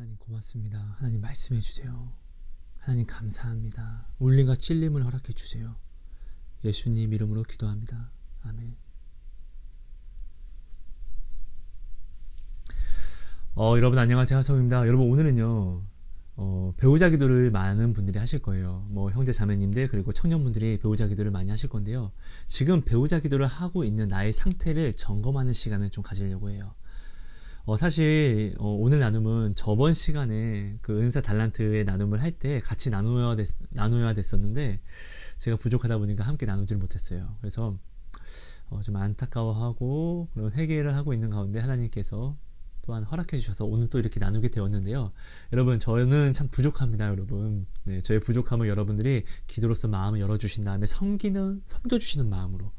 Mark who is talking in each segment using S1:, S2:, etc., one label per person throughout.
S1: 하나님 고맙습니다. 하나님 말씀해 주세요. 하나님 감사합니다. 울림과 찔림을 허락해 주세요. 예수님 이름으로 기도합니다. 아멘. 여러분 안녕하세요. 하성입니다. 여러분 오늘은요 배우자 기도를 많은 분들이 하실 거예요. 형제 자매님들 그리고 청년분들이 배우자 기도를 많이 하실 건데요. 지금 배우자 기도를 하고 있는 나의 상태를 점검하는 시간을 좀 가지려고 해요. 사실 오늘 나눔은 저번 시간에 그 은사 달란트의 나눔을 할 때 같이 나눠야 됐었는데 제가 부족하다 보니까 함께 나누지를 못했어요. 그래서 좀 안타까워하고 그런 회개를 하고 있는 가운데 하나님께서 또한 허락해 주셔서 오늘 또 이렇게 나누게 되었는데요. 여러분 저는 참 부족합니다. 여러분 저의 부족함을 여러분들이 기도로서 마음을 열어주신 다음에 섬겨주시는 마음으로,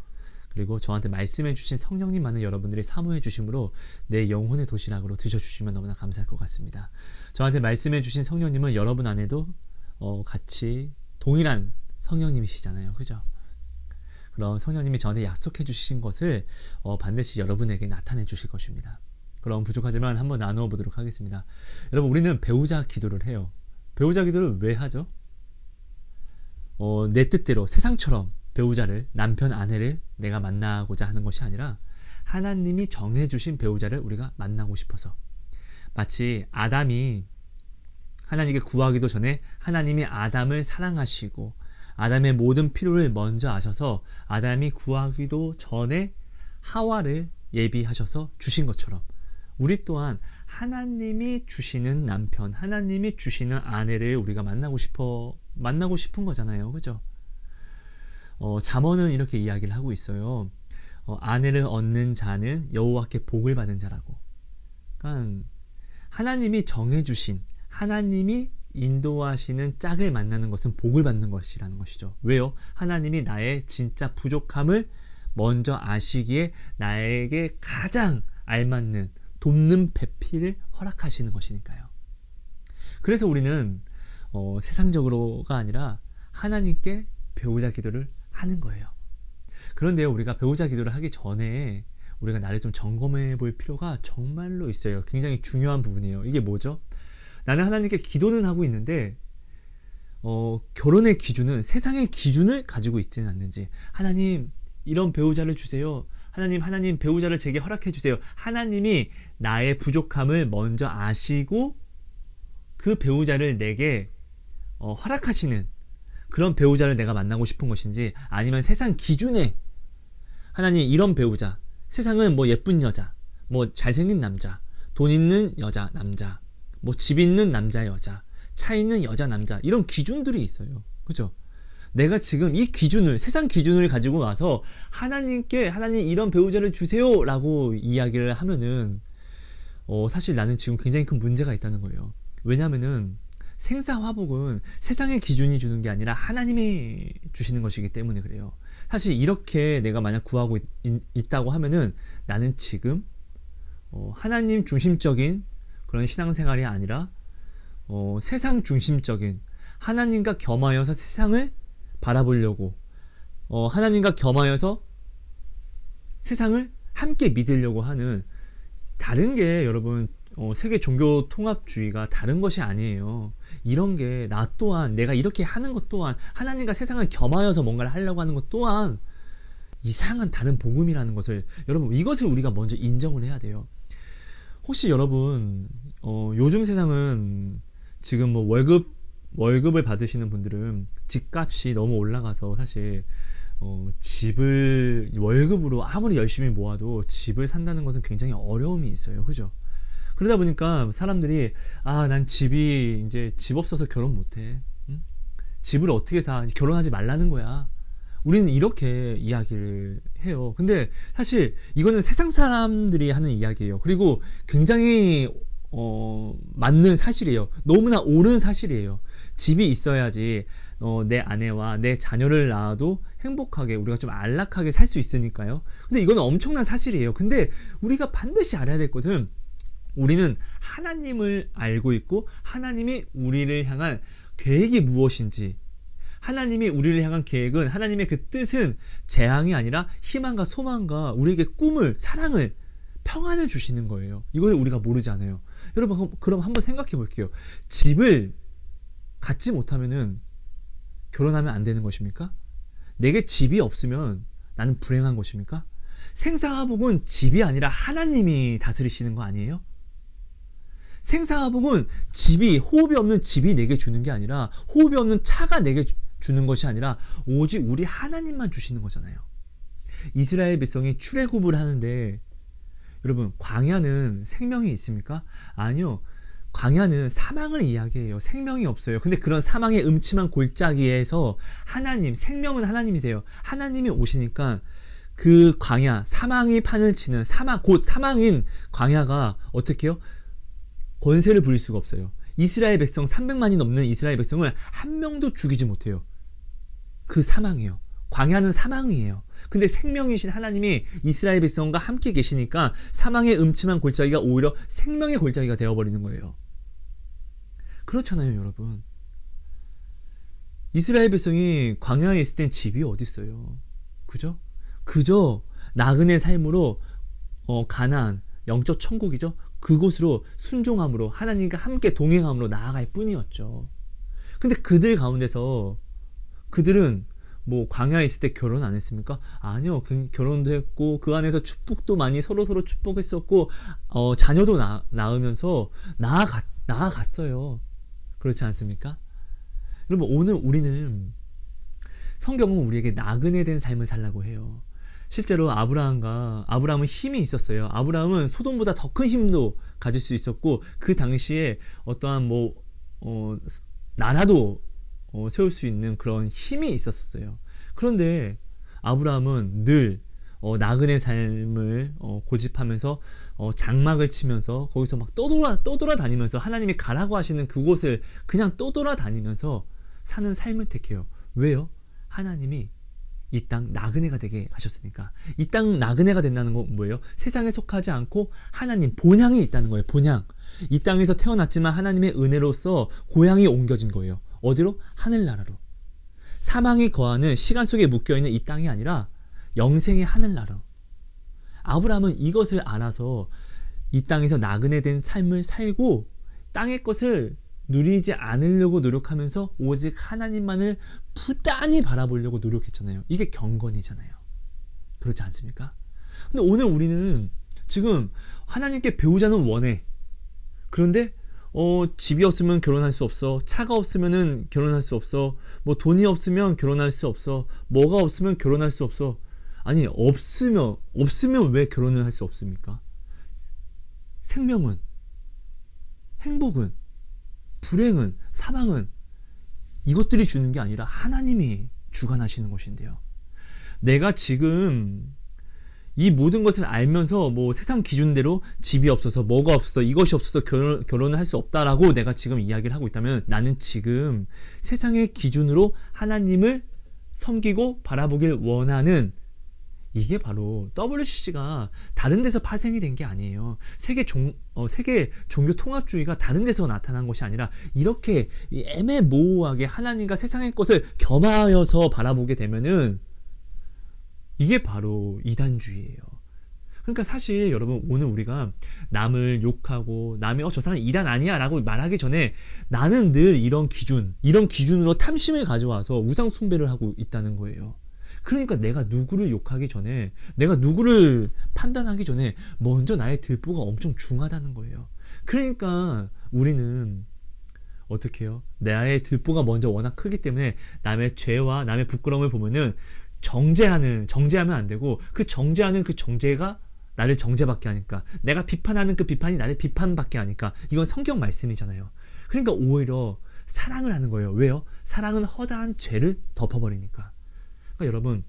S1: 그리고 저한테 말씀해 주신 성령님만을 여러분들이 사모해 주심으로 내 영혼의 도시락으로 드셔주시면 너무나 감사할 것 같습니다. 저한테 말씀해 주신 성령님은 여러분 안에도 같이 동일한 성령님이시잖아요. 그죠? 그럼 성령님이 저한테 약속해 주신 것을 반드시 여러분에게 나타내 주실 것입니다. 그럼 부족하지만 한번 나누어 보도록 하겠습니다. 여러분 우리는 배우자 기도를 해요. 배우자 기도를 왜 하죠? 내 뜻대로 세상처럼 배우자를, 남편, 아내를 내가 만나고자 하는 것이 아니라 하나님이 정해주신 배우자를 우리가 만나고 싶어서, 마치 아담이 하나님께 구하기도 전에 하나님이 아담을 사랑하시고 아담의 모든 필요를 먼저 아셔서 아담이 구하기도 전에 하와를 예비하셔서 주신 것처럼 우리 또한 하나님이 주시는 남편, 하나님이 주시는 아내를 우리가 만나고 싶은 거잖아요. 그죠? 잠언은 이렇게 이야기를 하고 있어요. 아내를 얻는 자는 여호와께 복을 받은 자라고. 그러니까 하나님이 정해주신, 하나님이 인도하시는 짝을 만나는 것은 복을 받는 것이라는 것이죠. 왜요? 하나님이 나의 진짜 부족함을 먼저 아시기에 나에게 가장 알맞는 돕는 배필을 허락하시는 것이니까요. 그래서 우리는 세상적으로가 아니라 하나님께 배우자 기도를 하는 거예요. 그런데요, 우리가 배우자 기도를 하기 전에 우리가 나를 좀 점검해 볼 필요가 정말로 있어요. 굉장히 중요한 부분이에요. 이게 뭐죠? 나는 하나님께 기도는 하고 있는데 결혼의 기준은 세상의 기준을 가지고 있지는 않는지, 하나님 이런 배우자를 주세요. 하나님 배우자를 제게 허락해 주세요. 하나님이 나의 부족함을 먼저 아시고 그 배우자를 내게 허락하시는 그런 배우자를 내가 만나고 싶은 것인지, 아니면 세상 기준에 하나님 이런 배우자, 세상은 예쁜 여자, 잘생긴 남자, 돈 있는 여자, 남자, 집 있는 남자, 여자, 차 있는 여자, 남자, 이런 기준들이 있어요. 그죠? 내가 지금 이 기준을, 세상 기준을 가지고 와서 하나님께 하나님 이런 배우자를 주세요 라고 이야기를 하면은 사실 나는 지금 굉장히 큰 문제가 있다는 거예요. 왜냐하면은 생사화복은 세상의 기준이 주는 게 아니라 하나님이 주시는 것이기 때문에 그래요. 사실 이렇게 내가 만약 구하고 있다고 하면은 나는 지금 하나님 중심적인 그런 신앙생활이 아니라 세상 중심적인, 하나님과 겸하여서 세상을 바라보려고, 하나님과 겸하여서 세상을 함께 믿으려고 하는, 다른 게 여러분 세계 종교 통합주의가 다른 것이 아니에요. 이런 게 나 또한, 내가 이렇게 하는 것 또한, 하나님과 세상을 겸하여서 뭔가를 하려고 하는 것 또한 이상한 다른 복음이라는 것을, 여러분 이것을 우리가 먼저 인정을 해야 돼요. 혹시 여러분 요즘 세상은 지금 월급을 받으시는 분들은 집값이 너무 올라가서 사실 집을 월급으로 아무리 열심히 모아도 집을 산다는 것은 굉장히 어려움이 있어요. 그죠? 그러다 보니까 사람들이 난 집이 이제 집 없어서 결혼 못해. 응? 집을 어떻게 사? 결혼하지 말라는 거야. 우리는 이렇게 이야기를 해요. 근데 사실 이거는 세상 사람들이 하는 이야기예요. 그리고 굉장히 맞는 사실이에요. 너무나 옳은 사실이에요. 집이 있어야지 내 아내와 내 자녀를 낳아도 행복하게, 우리가 좀 안락하게 살 수 있으니까요. 근데 이건 엄청난 사실이에요. 근데 우리가 반드시 알아야 될 것은, 우리는 하나님을 알고 있고 하나님이 우리를 향한 계획이 무엇인지, 하나님이 우리를 향한 계획은, 하나님의 그 뜻은 재앙이 아니라 희망과 소망과 우리에게 꿈을, 사랑을, 평안을 주시는 거예요. 이걸 우리가 모르지 않아요. 여러분, 그럼 한번 생각해 볼게요. 집을 갖지 못하면은 결혼하면 안 되는 것입니까? 내게 집이 없으면 나는 불행한 것입니까? 생사화복은 집이 아니라 하나님이 다스리시는 거 아니에요? 생사화복은 집이, 호흡이 없는 집이 내게 주는 게 아니라, 호흡이 없는 차가 내게 주는 것이 아니라 오직 우리 하나님만 주시는 거잖아요. 이스라엘 백성이 출애굽을 하는데, 여러분, 광야는 생명이 있습니까? 아니요. 광야는 사망을 이야기해요. 생명이 없어요. 근데 그런 사망의 음침한 골짜기에서 하나님, 생명은 하나님이세요. 하나님이 오시니까 그 광야, 사망이 판을 치는 곧 사망인 광야가 어떻게 해요? 권세를 부릴 수가 없어요. 이스라엘 백성 300만이 넘는 이스라엘 백성을 한 명도 죽이지 못해요. 그 사망이에요. 광야는 사망이에요. 근데 생명이신 하나님이 이스라엘 백성과 함께 계시니까 사망의 음침한 골짜기가 오히려 생명의 골짜기가 되어버리는 거예요. 그렇잖아요, 여러분. 이스라엘 백성이 광야에 있을 땐 집이 어디 있어요? 그죠? 그저 나그네 삶으로 가나안, 영적 천국이죠. 그곳으로 순종함으로 하나님과 함께 동행함으로 나아갈 뿐이었죠. 근데 그들 가운데서 그들은 뭐 광야에 있을 때 결혼 안 했습니까? 아니요. 결혼도 했고 그 안에서 축복도 많이 서로서로 축복했었고 자녀도 낳으면서 나아갔어요. 그렇지 않습니까? 여러분, 오늘 우리는 성경은 우리에게 나그네 된 삶을 살라고 해요. 실제로 아브라함은 힘이 있었어요. 아브라함은 소돔보다 더 큰 힘도 가질 수 있었고 그 당시에 어떠한 나라도 세울 수 있는 그런 힘이 있었어요. 그런데 아브라함은 늘 나그네 삶을 고집하면서 장막을 치면서 거기서 막 떠돌아다니면서 하나님이 가라고 하시는 그곳을 그냥 떠돌아다니면서 사는 삶을 택해요. 왜요? 하나님이 이 땅 나그네가 되게 하셨으니까. 이 땅 나그네가 된다는 건 뭐예요? 세상에 속하지 않고 하나님 본향이 있다는 거예요. 본향. 이 땅에서 태어났지만 하나님의 은혜로서 고향이 옮겨진 거예요. 어디로? 하늘나라로. 사망이 거하는 시간 속에 묶여있는 이 땅이 아니라 영생의 하늘나라로. 아브라함은 이것을 알아서 이 땅에서 나그네 된 삶을 살고 땅의 것을 누리지 않으려고 노력하면서 오직 하나님만을 부단히 바라보려고 노력했잖아요. 이게 경건이잖아요. 그렇지 않습니까? 근데 오늘 우리는 지금 하나님께 배우자는 원해. 그런데 집이 없으면 결혼할 수 없어. 차가 없으면 결혼할 수 없어. 뭐 돈이 없으면 결혼할 수 없어. 뭐가 없으면 결혼할 수 없어. 아니, 없으면 왜 결혼을 할 수 없습니까? 생명은, 행복은, 불행은, 사망은 이것들이 주는 게 아니라 하나님이 주관하시는 것인데요. 내가 지금 이 모든 것을 알면서 뭐 세상 기준대로 집이 없어서 뭐가 없어서 이것이 없어서 결혼을 할 수 없다라고 내가 지금 이야기를 하고 있다면 나는 지금 세상의 기준으로 하나님을 섬기고 바라보길 원하는, 이게 바로 WCC가 다른 데서 파생이 된 게 아니에요. 세계 종교 통합주의가 다른 데서 나타난 것이 아니라 이렇게 애매모호하게 하나님과 세상의 것을 겸하여서 바라보게 되면은 이게 바로 이단주의예요. 그러니까 사실 여러분, 오늘 우리가 남을 욕하고 남이 저 사람 이단 아니야 라고 말하기 전에 나는 늘 이런 기준으로 탐심을 가져와서 우상 숭배를 하고 있다는 거예요. 그러니까 내가 누구를 욕하기 전에, 내가 누구를 판단하기 전에 먼저 나의 들보가 엄청 중하다는 거예요. 그러니까 우리는 어떻게 해요? 나의 들보가 먼저 워낙 크기 때문에 남의 죄와 남의 부끄러움을 보면은 정죄하면 안 되고, 그 정죄하는 그 정죄가 나를 정죄받게 하니까, 내가 비판하는 그 비판이 나를 비판받게 하니까, 이건 성경 말씀이잖아요. 그러니까 오히려 사랑을 하는 거예요. 왜요? 사랑은 허다한 죄를 덮어버리니까. 그러니까 여러분,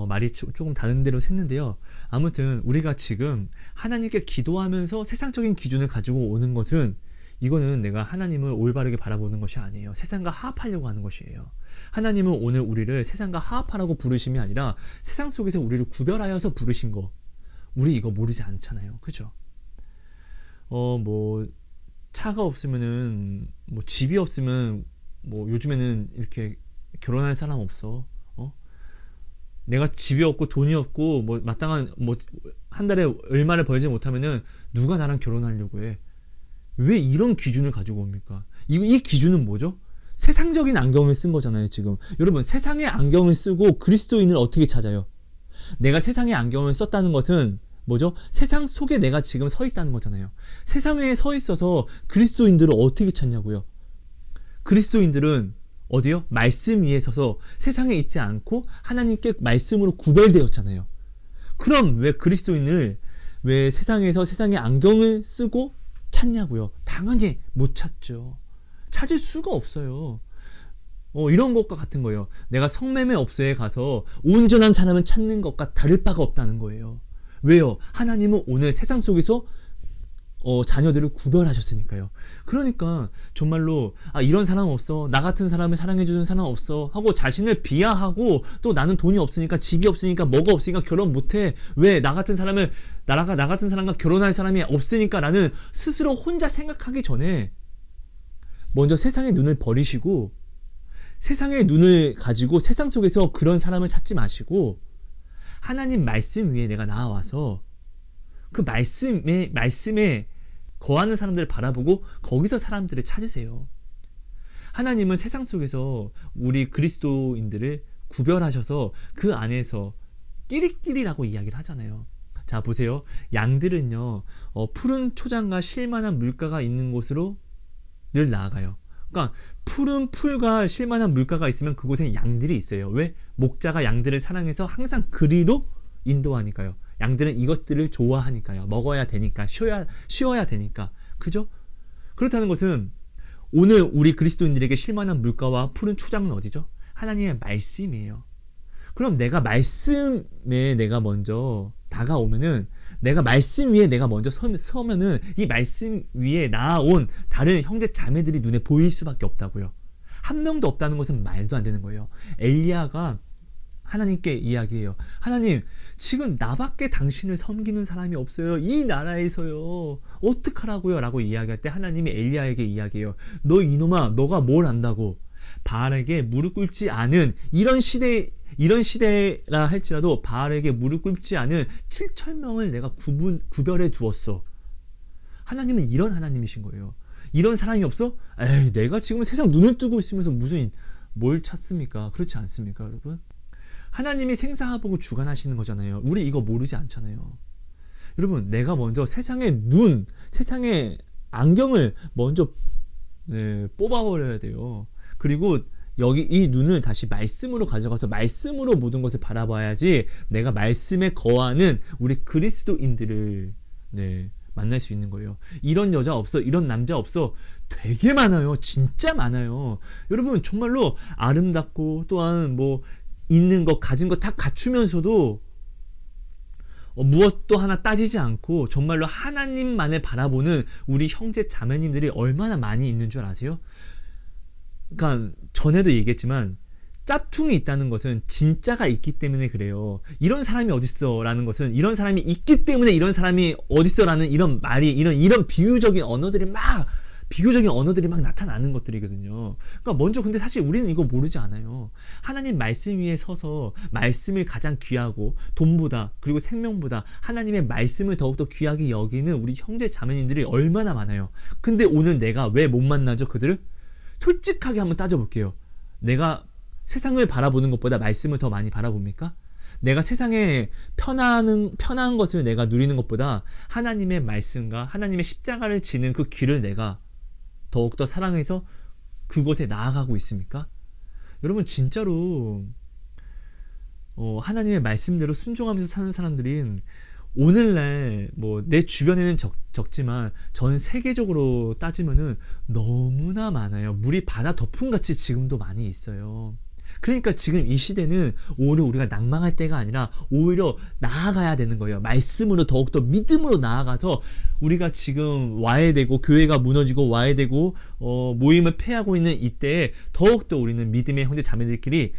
S1: 말이 조금 다른 데로 샜는데요. 아무튼 우리가 지금 하나님께 기도하면서 세상적인 기준을 가지고 오는 것은, 이거는 내가 하나님을 올바르게 바라보는 것이 아니에요. 세상과 화합하려고 하는 것이에요. 하나님은 오늘 우리를 세상과 화합하라고 부르심이 아니라 세상 속에서 우리를 구별하여서 부르신 거, 우리 이거 모르지 않잖아요. 그죠? 뭐 차가 없으면은, 뭐 집이 없으면, 뭐 요즘에는 이렇게 결혼할 사람 없어. 내가 집이 없고 돈이 없고 뭐 마땅한 한 달에 얼마를 벌지 못하면은 누가 나랑 결혼하려고 해? 왜 이런 기준을 가지고 옵니까? 이 기준은 뭐죠? 세상적인 안경을 쓴 거잖아요, 지금. 여러분, 세상의 안경을 쓰고 그리스도인을 어떻게 찾아요? 내가 세상의 안경을 썼다는 것은 뭐죠? 세상 속에 내가 지금 서 있다는 거잖아요. 세상에 서 있어서 그리스도인들을 어떻게 찾냐고요? 그리스도인들은 어디요? 말씀 위에 서서 세상에 있지 않고 하나님께 말씀으로 구별되었잖아요. 그럼 왜 그리스도인을 왜 세상에서 세상의 안경을 쓰고 찾냐고요? 당연히 못 찾죠. 찾을 수가 없어요. 이런 것과 같은 거예요. 내가 성매매업소에 가서 온전한 사람을 찾는 것과 다를 바가 없다는 거예요. 왜요? 하나님은 오늘 세상 속에서 자녀들을 구별하셨으니까요. 그러니까 정말로 이런 사람 없어, 나 같은 사람을 사랑해주는 사람 없어 하고 자신을 비하하고, 또 나는 돈이 없으니까, 집이 없으니까, 뭐가 없으니까 결혼 못해, 왜 나 같은 사람과 결혼할 사람이 없으니까 라는 스스로 혼자 생각하기 전에 먼저 세상의 눈을 버리시고, 세상의 눈을 가지고 세상 속에서 그런 사람을 찾지 마시고, 하나님 말씀 위에 내가 나와서 그 말씀에 거하는 사람들을 바라보고 거기서 사람들을 찾으세요. 하나님은 세상 속에서 우리 그리스도인들을 구별하셔서 그 안에서 끼리끼리라고 이야기를 하잖아요. 자, 보세요. 양들은요, 푸른 초장과 쉴만한 물가가 있는 곳으로 늘 나아가요. 그러니까 푸른 풀과 쉴만한 물가가 있으면 그곳에 양들이 있어요. 왜? 목자가 양들을 사랑해서 항상 그리로 인도하니까요. 양들은 이것들을 좋아하니까요. 먹어야 되니까, 쉬어야 되니까. 그죠? 그렇다는 것은 오늘 우리 그리스도인들에게 쉴만한 물가와 푸른 초장은 어디죠? 하나님의 말씀이에요. 그럼 내가 말씀에 내가 먼저 다가오면은, 내가 말씀 위에 내가 먼저 서면은 이 말씀 위에 나온 다른 형제 자매들이 눈에 보일 수밖에 없다고요. 한 명도 없다는 것은 말도 안 되는 거예요. 엘리야가 하나님께 이야기해요. 하나님, 지금 나밖에 당신을 섬기는 사람이 없어요. 이 나라에서요. 어떡하라고요? 라고 이야기할 때 하나님이 엘리야에게 이야기해요. 너 이놈아, 너가 뭘 안다고? 바알에게 무릎 꿇지 않은 이런 시대라 할지라도 바알에게 무릎 꿇지 않은 7,000명을 내가 구별해 두었어. 하나님은 이런 하나님이신 거예요. 이런 사람이 없어? 에이, 내가 지금 세상 눈을 뜨고 있으면서 뭘 찾습니까? 그렇지 않습니까, 여러분? 하나님이 생사하보고 주관하시는 거잖아요. 우리 이거 모르지 않잖아요. 여러분, 내가 먼저 세상의 세상의 안경을 먼저 뽑아버려야 돼요. 그리고 여기 이 눈을 다시 말씀으로 가져가서 말씀으로 모든 것을 바라봐야지 내가 말씀에 거하는 우리 그리스도인들을 만날 수 있는 거예요. 이런 여자 없어, 이런 남자 없어. 되게 많아요. 진짜 많아요. 여러분, 정말로 아름답고 또한 있는 것, 가진 것 다 갖추면서도 무엇도 하나 따지지 않고 정말로 하나님만을 바라보는 우리 형제 자매님들이 얼마나 많이 있는 줄 아세요? 그러니까 전에도 얘기했지만 짝퉁이 있다는 것은 진짜가 있기 때문에 그래요. 이런 사람이 어딨어 라는 것은 이런 사람이 있기 때문에 이런 사람이 어딨어 라는 이런 말이, 이런 비유적인 언어들이 막 나타나는 것들이거든요. 그러니까 먼저, 근데 사실 우리는 이거 모르지 않아요. 하나님 말씀 위에 서서 말씀을 가장 귀하고 돈보다, 그리고 생명보다 하나님의 말씀을 더욱더 귀하게 여기는 우리 형제 자매님들이 얼마나 많아요. 근데 오늘 내가 왜 못 만나죠, 그들을? 솔직하게 한번 따져볼게요. 내가 세상을 바라보는 것보다 말씀을 더 많이 바라봅니까? 내가 세상에 편한 것을 내가 누리는 것보다 하나님의 말씀과 하나님의 십자가를 지는 그 길을 내가 더욱더 사랑해서 그곳에 나아가고 있습니까? 여러분, 진짜로 하나님의 말씀대로 순종하면서 사는 사람들은 오늘날 내 주변에는 적지만 전 세계적으로 따지면은 너무나 많아요. 물이 바다 덮음같이 지금도 많이 있어요. 그러니까 지금 이 시대는 오히려 우리가 낭망할 때가 아니라 오히려 나아가야 되는 거예요. 말씀으로 더욱더 믿음으로 나아가서 우리가 지금 와야 되고, 교회가 무너지고 와야 되고, 모임을 폐하고 있는 이때에 더욱더 우리는 믿음의 형제 자매들끼리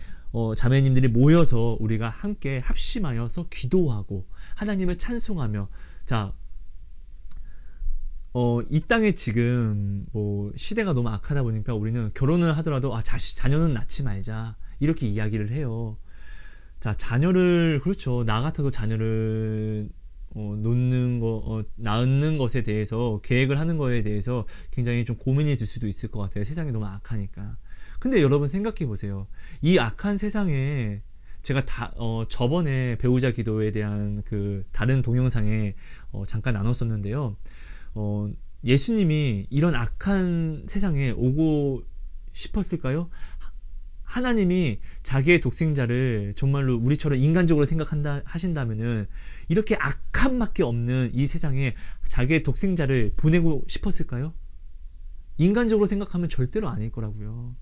S1: 자매님들이 모여서 우리가 함께 합심하여서 기도하고 하나님을 찬송하며, 자, 이 땅에 지금 시대가 너무 악하다 보니까 우리는 결혼을 하더라도 자녀는 낳지 말자 이렇게 이야기를 해요. 자, 자녀를, 그렇죠, 나 같아도 자녀를 낳는 것에 대해서 계획을 하는 거에 대해서 굉장히 좀 고민이 들 수도 있을 것 같아요. 세상이 너무 악하니까. 근데 여러분 생각해 보세요. 이 악한 세상에 제가 저번에 배우자 기도에 대한 그 다른 동영상에 잠깐 나눴었는데요. 예수님이 이런 악한 세상에 오고 싶었을까요? 하나님이 자기의 독생자를 정말로 우리처럼 인간적으로 하신다면은 이렇게 악함밖에 없는 이 세상에 자기의 독생자를 보내고 싶었을까요? 인간적으로 생각하면 절대로 아닐 거라고요.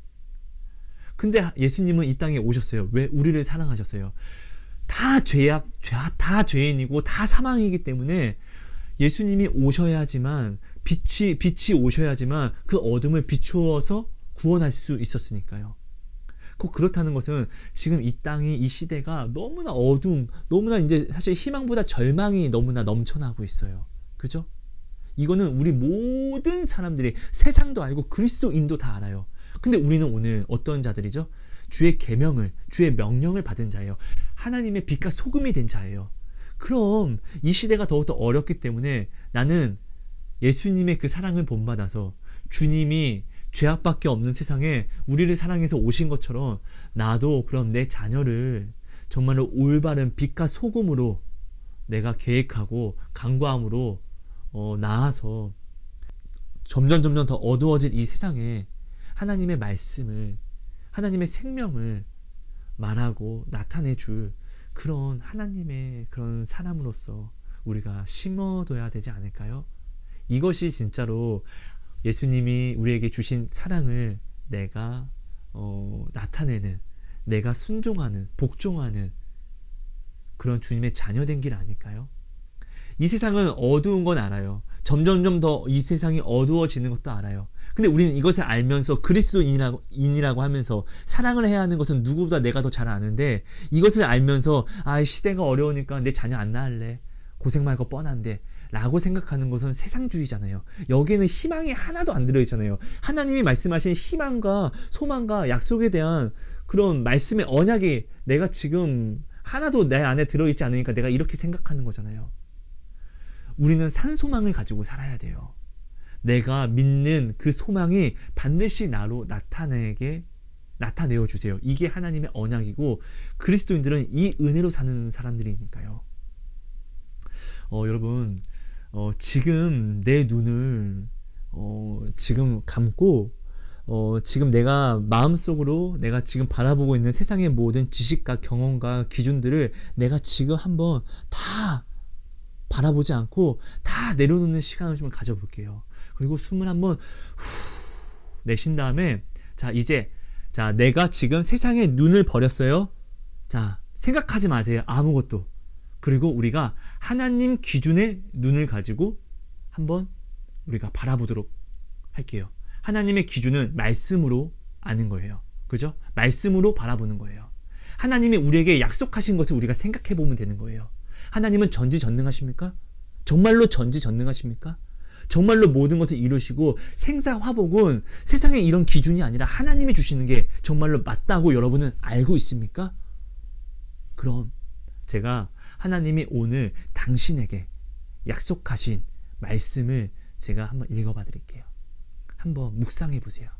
S1: 근데 예수님은 이 땅에 오셨어요. 왜? 우리를 사랑하셨어요. 다 죄인이고 다 사망이기 때문에 예수님이 오셔야지만 빛이 오셔야지만 그 어둠을 비추어서 구원할 수 있었으니까요. 꼭 그렇다는 것은 지금 이 땅이 이 시대가 너무나 너무나 이제 사실 희망보다 절망이 너무나 넘쳐나고 있어요. 그죠? 이거는 우리 모든 사람들이 세상도 알고 그리스도인도 다 알아요. 근데 우리는 오늘 어떤 자들이죠? 주의 계명을, 주의 명령을 받은 자예요. 하나님의 빛과 소금이 된 자예요. 그럼 이 시대가 더욱더 어렵기 때문에 나는 예수님의 그 사랑을 본받아서 주님이 죄악밖에 없는 세상에 우리를 사랑해서 오신 것처럼 나도 그럼 내 자녀를 정말로 올바른 빛과 소금으로 내가 계획하고 간구함으로 나아서 점점 더 어두워질 이 세상에 하나님의 말씀을, 하나님의 생명을 말하고 나타내줄 그런 하나님의 그런 사람으로서 우리가 심어둬야 되지 않을까요? 이것이 진짜로 예수님이 우리에게 주신 사랑을 내가 나타내는, 내가 순종하는, 복종하는 그런 주님의 자녀된 길 아닐까요? 이 세상은 어두운 건 알아요. 점점 더 이 세상이 어두워지는 것도 알아요. 근데 우리는 이것을 알면서 그리스도인이라고 하면서 사랑을 해야 하는 것은 누구보다 내가 더 잘 아는데 이것을 알면서 시대가 어려우니까 내 자녀 안 낳을래. 고생 말고 뻔한데 라고 생각하는 것은 세상주의잖아요. 여기에는 희망이 하나도 안 들어있잖아요. 하나님이 말씀하신 희망과 소망과 약속에 대한 그런 말씀의 언약이 내가 지금 하나도 내 안에 들어있지 않으니까 내가 이렇게 생각하는 거잖아요. 우리는 산소망을 가지고 살아야 돼요. 내가 믿는 그 소망이 반드시 나로 나타내어 주세요. 이게 하나님의 언약이고 그리스도인들은 이 은혜로 사는 사람들이니까요. 여러분 지금 내 눈을 지금 감고 지금 내가 마음속으로 내가 지금 바라보고 있는 세상의 모든 지식과 경험과 기준들을 내가 지금 한번 다 바라보지 않고 다 내려놓는 시간을 좀 가져볼게요. 그리고 숨을 한번 내쉰 다음에 이제 내가 지금 세상에 눈을 버렸어요. 생각하지 마세요. 아무것도. 그리고 우리가 하나님 기준의 눈을 가지고 한번 우리가 바라보도록 할게요. 하나님의 기준은 말씀으로 아는 거예요. 그죠? 말씀으로 바라보는 거예요. 하나님이 우리에게 약속하신 것을 우리가 생각해 보면 되는 거예요. 하나님은 전지전능하십니까? 정말로 전지전능하십니까? 정말로 모든 것을 이루시고 생사화복은 세상의 이런 기준이 아니라 하나님이 주시는 게 정말로 맞다고 여러분은 알고 있습니까? 그럼 제가 하나님이 오늘 당신에게 약속하신 말씀을 제가 한번 읽어봐 드릴게요. 한번 묵상해 보세요.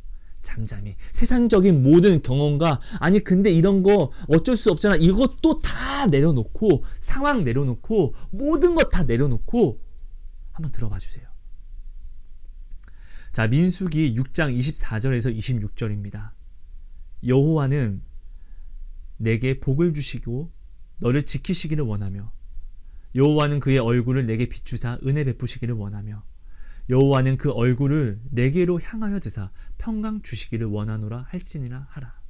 S1: 잠잠히 세상적인 모든 경험과 근데 이런 거 어쩔 수 없잖아 이것도 다 내려놓고 상황 내려놓고 모든 것 다 내려놓고 한번 들어봐 주세요. 민수기 6장 24절에서 26절입니다. 여호와는 내게 복을 주시고 너를 지키시기를 원하며 여호와는 그의 얼굴을 내게 비추사 은혜 베푸시기를 원하며 여호와는 그 얼굴을 내게로 향하여 드사 평강 주시기를 원하노라 할지니라 하라.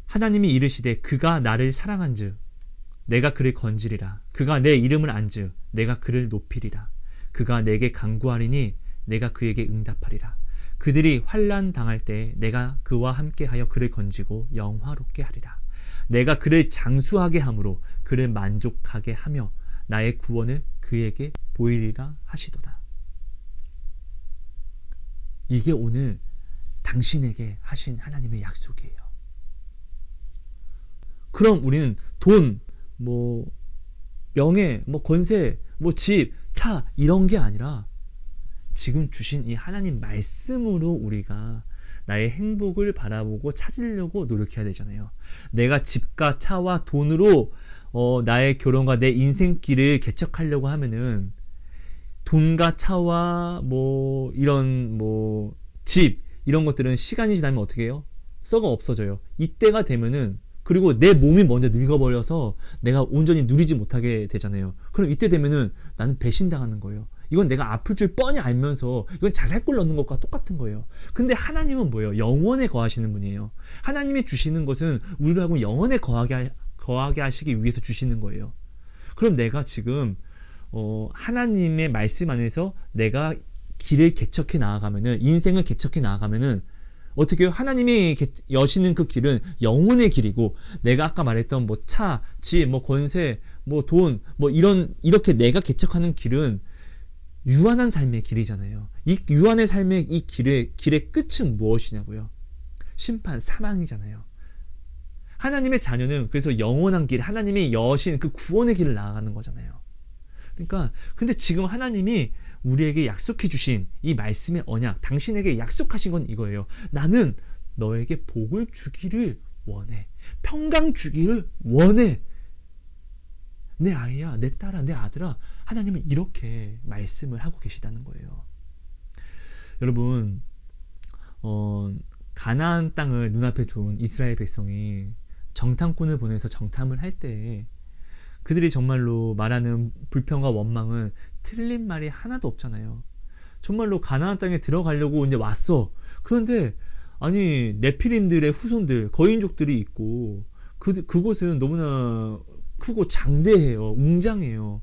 S1: 하나님이 이르시되 그가 나를 사랑한즉 내가 그를 건지리라. 그가 내 이름을 안즉 내가 그를 높이리라. 그가 내게 간구하리니 내가 그에게 응답하리라. 그들이 환난 당할 때 내가 그와 함께하여 그를 건지고 영화롭게 하리라. 내가 그를 장수하게 함으로 그를 만족하게 하며 나의 구원을 그에게 보이리라 하시도다. 이게 오늘 당신에게 하신 하나님의 약속이에요. 그럼 우리는 돈, 명예, 뭐 권세, 뭐 집, 차 이런 게 아니라 지금 주신 이 하나님 말씀으로 우리가 나의 행복을 바라보고 찾으려고 노력해야 되잖아요. 내가 집과 차와 돈으로 나의 결혼과 내 인생길을 개척하려고 하면은 돈과 차와 뭐 이런 뭐 집 이런 것들은 시간이 지나면 어떻게 해요? 썩어 없어져요. 이때가 되면은 그리고 내 몸이 먼저 늙어버려서 내가 온전히 누리지 못하게 되잖아요. 그럼 이때 되면은 나는 배신당하는 거예요. 이건 내가 아플 줄 뻔히 알면서 이건 자살골 넣는 것과 똑같은 거예요. 근데 하나님은 뭐예요? 영원에 거하시는 분이에요. 하나님이 주시는 것은 우리하고 영원에 거하게 하시기 위해서 주시는 거예요. 그럼 내가 지금 하나님의 말씀 안에서 내가 길을 개척해 나아가면은 인생을 개척해 나아가면은 어떻게 해요? 하나님이 여시는 그 길은 영혼의 길이고 내가 아까 말했던 뭐 차, 집, 뭐 권세, 뭐 돈, 뭐 이렇게 내가 개척하는 길은 유한한 삶의 길이잖아요. 이 유한의 삶의 이 길의 끝은 무엇이냐고요? 심판, 사망이잖아요. 하나님의 자녀는 그래서 영원한 길, 하나님이 여신 그 구원의 길을 나아가는 거잖아요. 그러니까 근데 지금 하나님이 우리에게 약속해 주신 이 말씀의 언약, 당신에게 약속하신 건 이거예요. 나는 너에게 복을 주기를 원해. 평강 주기를 원해. 내 아이야, 내 딸아, 내 아들아, 하나님은 이렇게 말씀을 하고 계시다는 거예요. 여러분, 가나안 땅을 눈앞에 둔 이스라엘 백성이 정탐꾼을 보내서 정탐을 할 때 그들이 정말로 말하는 불평과 원망은 틀린 말이 하나도 없잖아요. 정말로 가나안 땅에 들어가려고 이제 왔어. 그런데 아니 네피림들의 후손들, 거인족들이 있고 그곳은 너무나 크고 장대해요. 웅장해요.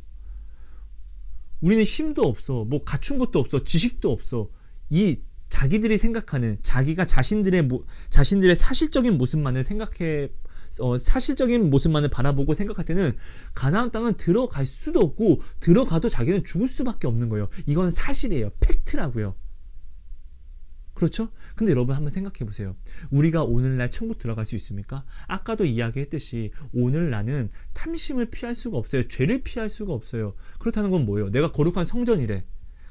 S1: 우리는 힘도 없어. 뭐 갖춘 것도 없어. 지식도 없어. 이 자기들이 생각하는 자기가 자신들의 사실적인 모습만을 사실적인 모습만을 바라보고 생각할 때는 가나안 땅은 들어갈 수도 없고 들어가도 자기는 죽을 수밖에 없는 거예요. 이건 사실이에요. 팩트라고요. 그렇죠? 근데 여러분 한번 생각해 보세요. 우리가 오늘날 천국 들어갈 수 있습니까? 아까도 이야기했듯이 오늘 나는 탐심을 피할 수가 없어요. 죄를 피할 수가 없어요. 그렇다는 건 뭐예요? 내가 거룩한 성전이래.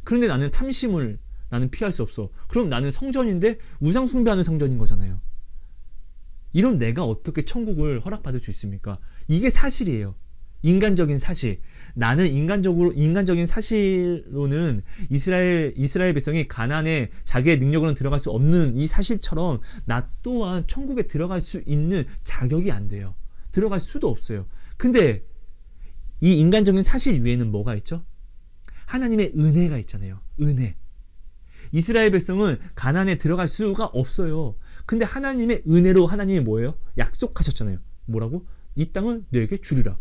S1: 그런데 나는 탐심을 나는 피할 수 없어. 그럼 나는 성전인데 우상 숭배하는 성전인 거잖아요. 이런 내가 어떻게 천국을 허락받을 수 있습니까? 이게 사실이에요. 인간적인 사실. 나는 인간적인 사실로는 이스라엘 백성이 가나안에 자기의 능력으로는 들어갈 수 없는 이 사실처럼 나 또한 천국에 들어갈 수 있는 자격이 안 돼요. 들어갈 수도 없어요. 근데 이 인간적인 사실 위에는 뭐가 있죠? 하나님의 은혜가 있잖아요. 은혜. 이스라엘 백성은 가나안에 들어갈 수가 없어요. 근데 하나님의 은혜로 하나님이 뭐예요? 약속하셨잖아요. 뭐라고? 이 땅을 너에게 주리라.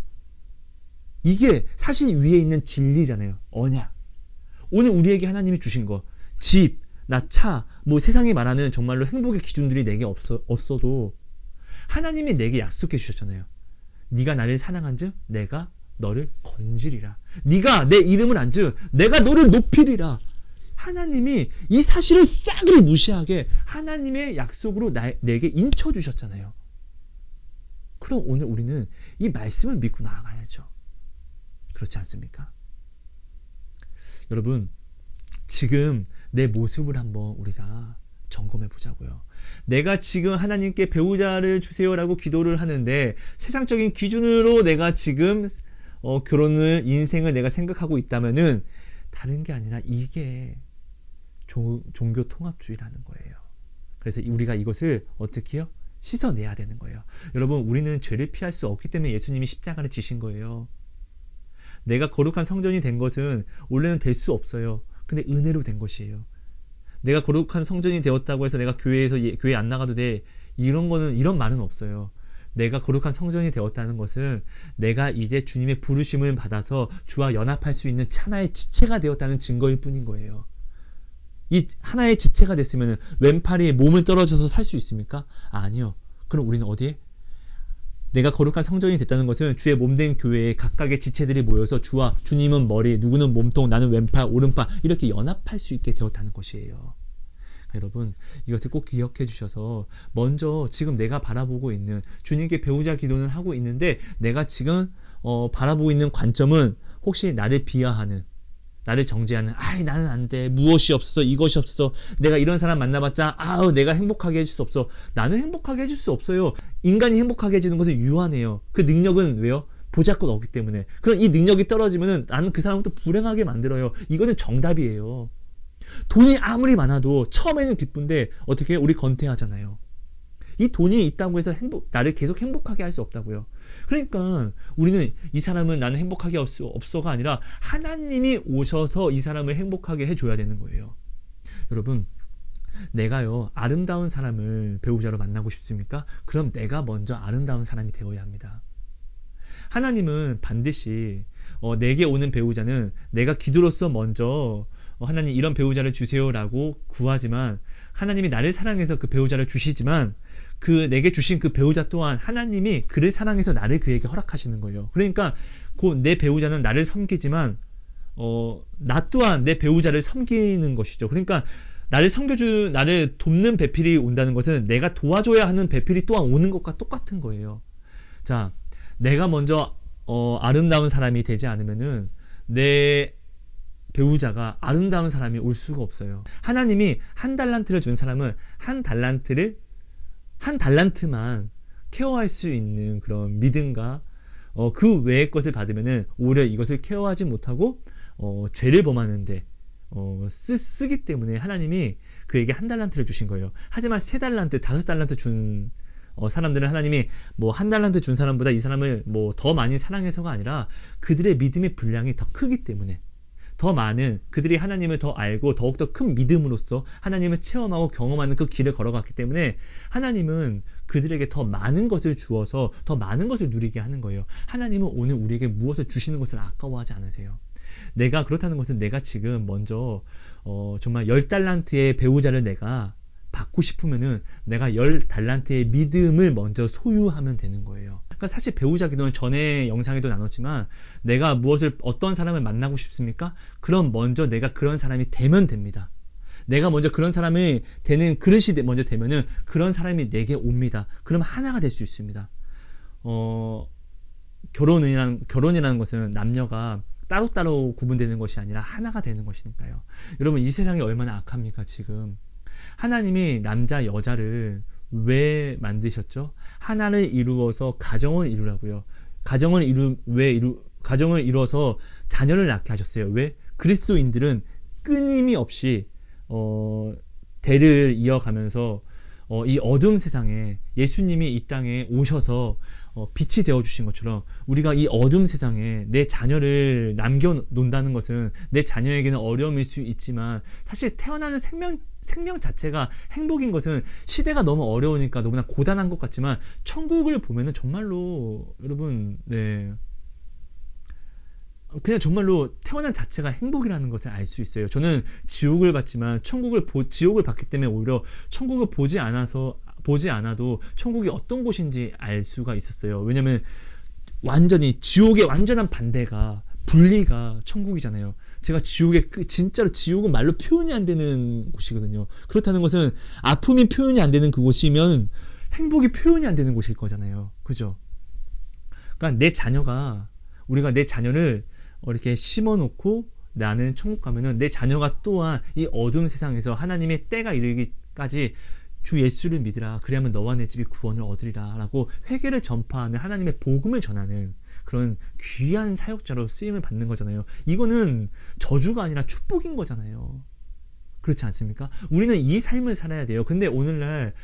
S1: 이게 사실 위에 있는 진리잖아요. 언약. 오늘 우리에게 하나님이 주신 거, 집, 나 차, 뭐 세상이 말하는 정말로 행복의 기준들이 내게 없어도 하나님이 내게 약속해 주셨잖아요. 네가 나를 사랑한즉 내가 너를 건지리라. 네가 내 이름을 안즉 내가 너를 높이리라. 하나님이 이 사실을 싸그리 무시하게 하나님의 약속으로 내게 인쳐주셨잖아요. 그럼 오늘 우리는 이 말씀을 믿고 나아가야죠. 그렇지 않습니까? 여러분, 지금 내 모습을 한번 우리가 점검해 보자고요. 내가 지금 하나님께 배우자를 주세요라고 기도를 하는데 세상적인 기준으로 내가 지금 결혼을, 인생을 내가 생각하고 있다면은 다른 게 아니라 이게 종교 통합주의라는 거예요. 그래서 우리가 이것을 어떻게 해요? 씻어내야 되는 거예요. 여러분, 우리는 죄를 피할 수 없기 때문에 예수님이 십자가를 지신 거예요. 내가 거룩한 성전이 된 것은 원래는 될 수 없어요. 근데 은혜로 된 것이에요. 내가 거룩한 성전이 되었다고 해서 내가 교회 안 나가도 돼. 이런 말은 없어요. 내가 거룩한 성전이 되었다는 것은 내가 이제 주님의 부르심을 받아서 주와 연합할 수 있는 하나의 지체가 되었다는 증거일 뿐인 거예요. 이 하나의 지체가 됐으면 왼팔이 몸을 떨어져서 살 수 있습니까? 아니요. 그럼 우리는 어디에? 내가 거룩한 성전이 됐다는 것은 주의 몸된 교회에 각각의 지체들이 모여서 주님은 머리, 누구는 몸통, 나는 왼팔, 오른팔 이렇게 연합할 수 있게 되었다는 것이에요. 여러분, 이것을 꼭 기억해 주셔서 먼저 지금 내가 바라보고 있는 주님께 배우자 기도는 하고 있는데 내가 지금 바라보고 있는 관점은 혹시 나를 비하하는, 나를 정죄하는, 아이 나는 안 돼, 무엇이 없어, 이것이 없어, 내가 이런 사람 만나봤자 내가 행복하게 해줄 수 없어. 나는 행복하게 해줄 수 없어요. 인간이 행복하게 해주는 것은 유한해요. 그 능력은 왜요? 보잘것 없기 때문에. 그럼 이 능력이 떨어지면은 나는 그 사람을 또 불행하게 만들어요. 이거는 정답이에요. 돈이 아무리 많아도 처음에는 기쁜데 어떻게 해요? 우리 건태하잖아요. 이 돈이 있다고 해서 나를 계속 행복하게 할 수 없다고요. 그러니까 우리는 이 사람은 나는 행복하게 할 수 없어가 아니라 하나님이 오셔서 이 사람을 행복하게 해줘야 되는 거예요. 여러분, 내가요 아름다운 사람을 배우자로 만나고 싶습니까? 그럼 내가 먼저 아름다운 사람이 되어야 합니다. 하나님은 반드시 내게 오는 배우자는 내가 기도로서 먼저 하나님 이런 배우자를 주세요라고 구하지만, 하나님이 나를 사랑해서 그 배우자를 주시지만 그 내게 주신 그 배우자 또한 하나님이 그를 사랑해서 나를 그에게 허락하시는 거예요. 그러니까 내 배우자는 나를 섬기지만 나 또한 내 배우자를 섬기는 것이죠. 그러니까 나를 돕는 배필이 온다는 것은 내가 도와줘야 하는 배필이 또한 오는 것과 똑같은 거예요. 자, 내가 먼저 아름다운 사람이 되지 않으면은 내 배우자가 아름다운 사람이 올 수가 없어요. 하나님이 한 달란트를 준 사람은 한 달란트만 케어할 수 있는 그런 믿음과 그 외의 것을 받으면은 오히려 이것을 케어하지 못하고 죄를 범하는데 쓰기 때문에 하나님이 그에게 한 달란트를 주신 거예요. 하지만 3달란트, 5달란트 준 사람들은 하나님이 한 달란트 준 사람보다 이 사람을 더 많이 사랑해서가 아니라 그들의 믿음의 분량이 더 크기 때문에, 더 많은 그들이 하나님을 더 알고 더욱더 큰 믿음으로써 하나님을 체험하고 경험하는 그 길을 걸어갔기 때문에 하나님은 그들에게 더 많은 것을 주어서 더 많은 것을 누리게 하는 거예요. 하나님은 오늘 우리에게 무엇을 주시는 것을 아까워하지 않으세요. 내가 그렇다는 것은 내가 지금 먼저 정말 10달란트의 배우자를 내가 받고 싶으면은 내가 10달란트의 믿음을 먼저 소유하면 되는 거예요. 그러니까 사실 배우자 기도는 전에 영상에도 나눴지만, 내가 어떤 사람을 만나고 싶습니까? 그럼 먼저 내가 그런 사람이 되면 됩니다. 내가 먼저 그런 사람이 되는 그릇이 먼저 되면은 그런 사람이 내게 옵니다. 그럼 하나가 될 수 있습니다. 결혼이라는 것은 남녀가 따로따로 구분되는 것이 아니라 하나가 되는 것이니까요. 여러분, 이 세상이 얼마나 악합니까 지금. 하나님이 남자 여자를 왜 만드셨죠? 하나를 이루어서 가정을 이루라고요. 가정을 이루어서 자녀를 낳게 하셨어요. 왜? 그리스도인들은 끊임이 없이 대를 이어가면서 이 어두운 세상에 예수님이 이 땅에 오셔서 빛이 되어주신 것처럼 우리가 이 어두운 세상에 내 자녀를 남겨놓는다는 것은 내 자녀에게는 어려움일 수 있지만, 사실 태어나는 생명 자체가 행복인 것은 시대가 너무 어려우니까 너무나 고단한 것 같지만, 천국을 보면은 정말로 여러분, 그냥 정말로 태어난 자체가 행복이라는 것을 알 수 있어요. 저는 지옥을 봤지만 지옥을 봤기 때문에 오히려 천국을 보지 않아도 천국이 어떤 곳인지 알 수가 있었어요. 왜냐면 완전히 지옥의 완전한 반대가, 분리가 천국이잖아요. 제가 진짜로 지옥은 말로 표현이 안 되는 곳이거든요. 그렇다는 것은 아픔이 표현이 안 되는 그곳이면 행복이 표현이 안 되는 곳일 거잖아요. 그죠? 그러니까 우리가 내 자녀를 이렇게 심어놓고 나는 천국 가면은 내 자녀가 또한 이 어두운 세상에서 하나님의 때가 이르기까지 주 예수를 믿으라, 그리하면 너와 내 집이 구원을 얻으리라 라고 회개를 전파하는, 하나님의 복음을 전하는 그런 귀한 사역자로 쓰임을 받는 거잖아요. 이거는 저주가 아니라 축복인 거잖아요. 그렇지 않습니까? 우리는 이 삶을 살아야 돼요. 근데 오늘날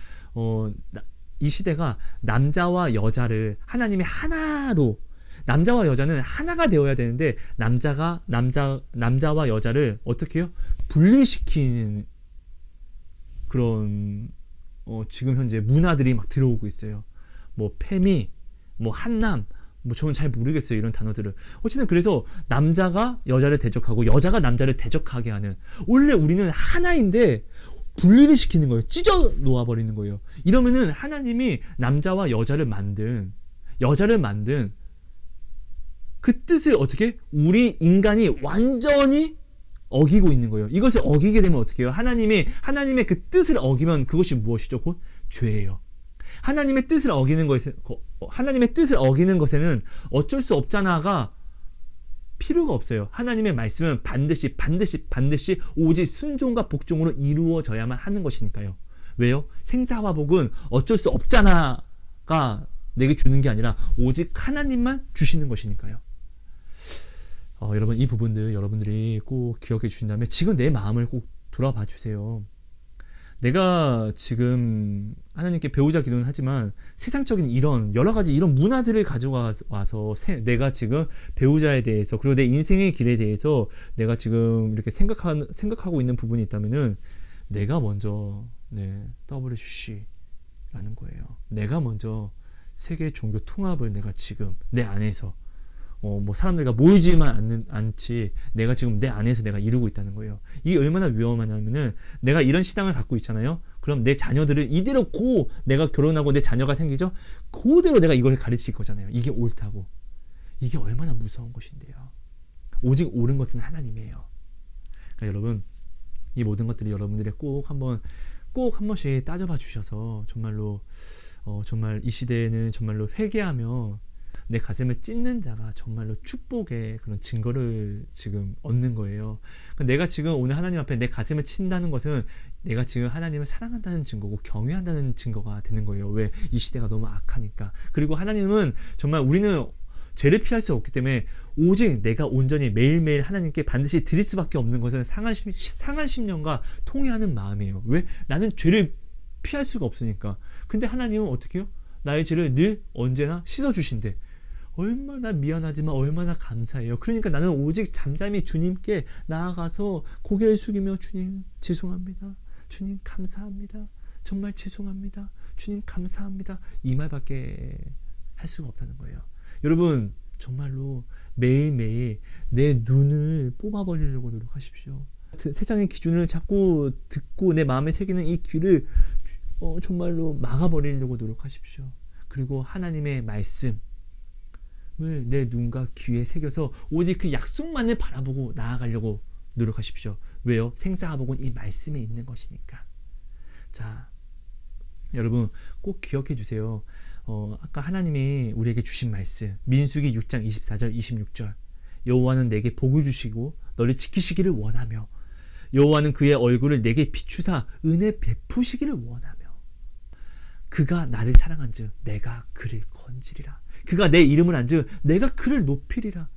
S1: 이 시대가 남자와 여자를 하나님의 하나로, 남자와 여자는 하나가 되어야 되는데 남자와 여자를 어떻게 해요? 분리시키는 그런 지금 현재 문화들이 막 들어오고 있어요. 페미, 한남, 저는 잘 모르겠어요, 이런 단어들을. 어쨌든 그래서 남자가 여자를 대적하고 여자가 남자를 대적하게 하는, 원래 우리는 하나인데 분리를 시키는 거예요. 찢어 놓아버리는 거예요. 이러면은 하나님이 남자와 여자를 만든 그 뜻을 어떻게 우리 인간이 완전히 어기고 있는 거예요. 이것을 어기게 되면 어떻게 해요? 하나님의 그 뜻을 어기면 그것이 무엇이죠? 곧 죄예요. 하나님의 뜻을 어기는 것에는 어쩔 수 없잖아가 필요가 없어요. 하나님의 말씀은 반드시 오직 순종과 복종으로 이루어져야만 하는 것이니까요. 왜요? 생사와 복은 어쩔 수 없잖아가 내게 주는 게 아니라 오직 하나님만 주시는 것이니까요. 여러분, 이 부분들 여러분들이 꼭 기억해 주신다면 지금 내 마음을 꼭 돌아봐 주세요. 내가 지금 하나님께 배우자 기도는 하지만 세상적인 이런 여러 가지 이런 문화들을 가져와서 내가 지금 배우자에 대해서 그리고 내 인생의 길에 대해서 내가 지금 이렇게 생각하고 있는 부분이 있다면은 내가 먼저 WCC라는 거예요. 내가 먼저 세계 종교 통합을 내가 지금 내 안에서 사람들과 모이지만 않지 내가 지금 내 안에서 내가 이루고 있다는 거예요. 이게 얼마나 위험하냐면은 내가 이런 신앙을 갖고 있잖아요. 그럼 내 자녀들을 이대로 내가 결혼하고 내 자녀가 생기죠. 그대로 내가 이걸 가르칠 거잖아요. 이게 옳다고. 이게 얼마나 무서운 것인데요. 오직 옳은 것은 하나님이에요. 그러니까 여러분, 이 모든 것들이 여러분들이 꼭 한 번씩 따져봐 주셔서 정말로 정말 이 시대에는 정말로 회개하며 내 가슴을 찢는 자가 정말로 축복의 그런 증거를 지금 얻는 거예요. 내가 지금 오늘 하나님 앞에 내 가슴을 친다는 것은 내가 지금 하나님을 사랑한다는 증거고 경외한다는 증거가 되는 거예요. 왜? 이 시대가 너무 악하니까. 그리고 하나님은 정말 우리는 죄를 피할 수 없기 때문에 오직 내가 온전히 매일매일 하나님께 반드시 드릴 수밖에 없는 것은 상한 심령과 통회하는 마음이에요. 왜? 나는 죄를 피할 수가 없으니까. 근데 하나님은 어떻게 해요? 나의 죄를 늘 언제나 씻어주신대. 얼마나 미안하지만 얼마나 감사해요. 그러니까 나는 오직 잠잠히 주님께 나아가서 고개를 숙이며 주님 죄송합니다. 주님 감사합니다. 정말 죄송합니다. 주님 감사합니다. 이 말밖에 할 수가 없다는 거예요. 여러분, 정말로 매일매일 내 눈을 뽑아버리려고 노력하십시오. 세상의 기준을 자꾸 듣고 내 마음에 새기는 이 귀를 정말로 막아버리려고 노력하십시오. 그리고 하나님의 말씀 내 눈과 귀에 새겨서 오직 그 약속만을 바라보고 나아가려고 노력하십시오. 왜요? 생사화복은 이 말씀에 있는 것이니까. 자, 여러분 꼭 기억해 주세요. 아까 하나님이 우리에게 주신 말씀 민수기 6장 24절 26절 여호와는 내게 복을 주시고 너를 지키시기를 원하며 여호와는 그의 얼굴을 내게 비추사 은혜 베푸시기를 원하며 그가 나를 사랑한즉 내가 그를 건지리라. 그가 내 이름을 안즉 내가 그를 높이리라.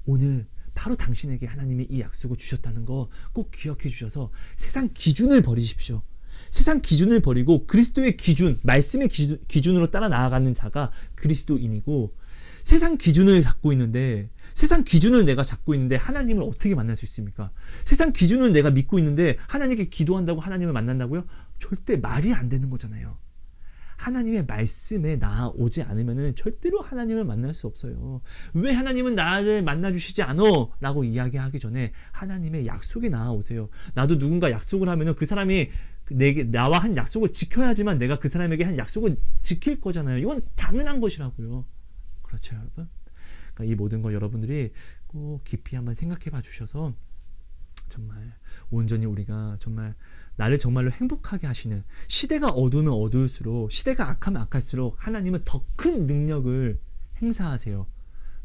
S1: 오늘 바로 당신에게 하나님이 이 약속을 주셨다는 거 꼭 기억해 주셔서 세상 기준을 버리십시오. 세상 기준을 버리고 그리스도의 기준, 말씀의 기준으로 따라 나아가는 자가 그리스도인이고, 세상 기준을 내가 잡고 있는데 하나님을 어떻게 만날 수 있습니까? 세상 기준을 내가 믿고 있는데 하나님께 기도한다고 하나님을 만난다고요? 절대 말이 안 되는 거잖아요. 하나님의 말씀에 나아오지 않으면 절대로 하나님을 만날 수 없어요. 왜 하나님은 나를 만나주시지 않아? 라고 이야기하기 전에 하나님의 약속에 나아오세요. 나도 누군가 약속을 하면 그 사람이 나와 한 약속을 지켜야지만 내가 그 사람에게 한 약속을 지킬 거잖아요. 이건 당연한 것이라고요. 그렇죠, 여러분? 그러니까 이 모든 거 여러분들이 꼭 깊이 한번 생각해 봐 주셔서 정말 온전히 우리가 정말 나를 정말로 행복하게 하시는, 시대가 어두우면 어두울수록, 시대가 악하면 악할수록 하나님은 더 큰 능력을 행사하세요.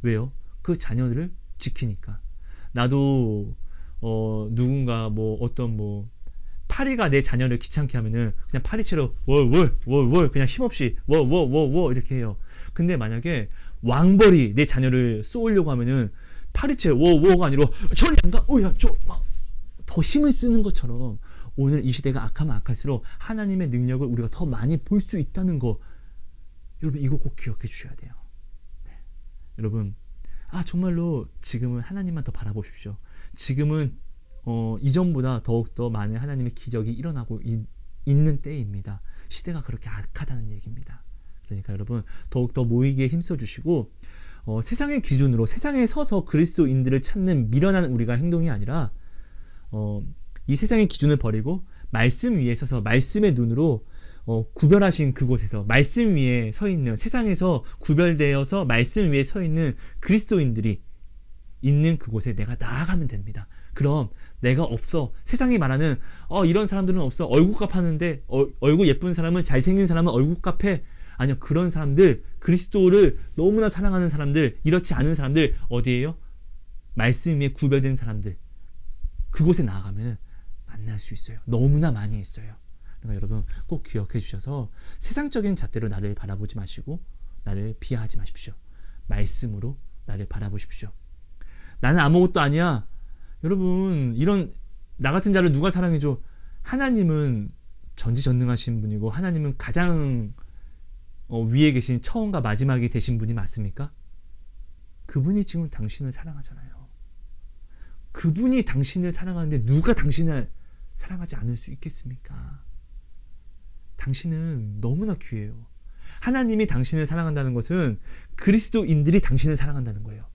S1: 왜요? 그 자녀들을 지키니까. 나도 누군가 파리가 내 자녀를 귀찮게 하면은 그냥 파리채로 월 그냥 힘없이 워 이렇게 해요. 근데 만약에 왕벌이 내 자녀를 쏘으려고 하면은 파리채 워가 아니라 저리 안 가. 더 힘을 쓰는 것처럼 오늘 이 시대가 악하면 악할수록 하나님의 능력을 우리가 더 많이 볼 수 있다는 거, 여러분 이거 꼭 기억해 주셔야 돼요. 네. 여러분, 정말로 지금은 하나님만 더 바라보십시오. 지금은 이전보다 더욱더 많은 하나님의 기적이 일어나고 있는 때입니다. 시대가 그렇게 악하다는 얘기입니다. 그러니까 여러분 더욱더 모이기에 힘써주시고, 세상의 기준으로 세상에 서서 그리스도인들을 찾는 미련한 우리가 행동이 아니라 이 세상의 기준을 버리고 말씀 위에 서서 말씀의 눈으로 구별하신 그곳에서 말씀 위에 서 있는, 세상에서 구별되어서 말씀 위에 서 있는 그리스도인들이 있는 그곳에 내가 나아가면 됩니다. 그럼 내가 없어. 세상이 말하는 이런 사람들은 없어. 얼굴값 하는데 얼굴 예쁜 사람은, 잘생긴 사람은 얼굴값 해. 아니요, 그런 사람들, 그리스도를 너무나 사랑하는 사람들, 이렇지 않은 사람들 어디에요? 말씀 위에 구별된 사람들, 그곳에 나아가면 만날 수 있어요. 너무나 많이 있어요. 그러니까 여러분 꼭 기억해 주셔서 세상적인 잣대로 나를 바라보지 마시고 나를 비하하지 마십시오. 말씀으로 나를 바라보십시오. 나는 아무것도 아니야. 여러분, 이런 나 같은 자를 누가 사랑해줘? 하나님은 전지전능하신 분이고 하나님은 가장 위에 계신 처음과 마지막이 되신 분이 맞습니까? 그분이 지금 당신을 사랑하잖아요. 그분이 당신을 사랑하는데 누가 당신을 사랑하지 않을 수 있겠습니까? 당신은 너무나 귀해요. 하나님이 당신을 사랑한다는 것은 그리스도인들이 당신을 사랑한다는 거예요.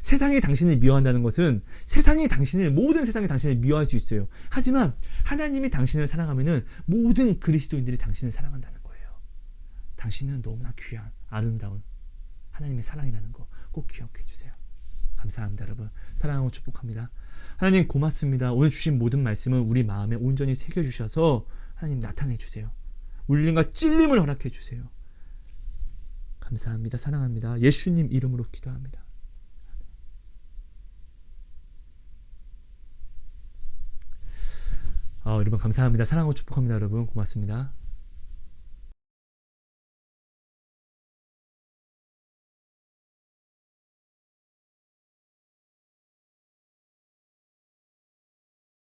S1: 세상이 당신을 미워한다는 것은 모든 세상이 당신을 미워할 수 있어요. 하지만 하나님이 당신을 사랑하면은 모든 그리스도인들이 당신을 사랑한다는 거예요. 당신은 너무나 귀한, 아름다운 하나님의 사랑이라는 거 꼭 기억해 주세요. 감사합니다, 여러분. 사랑하고 축복합니다. 하나님 고맙습니다. 오늘 주신 모든 말씀을 우리 마음에 온전히 새겨주셔서 하나님 나타내 주세요. 울림과 찔림을 허락해 주세요. 감사합니다. 사랑합니다. 예수님 이름으로 기도합니다. 여러분 감사합니다. 사랑하고 축복합니다. 여러분 고맙습니다.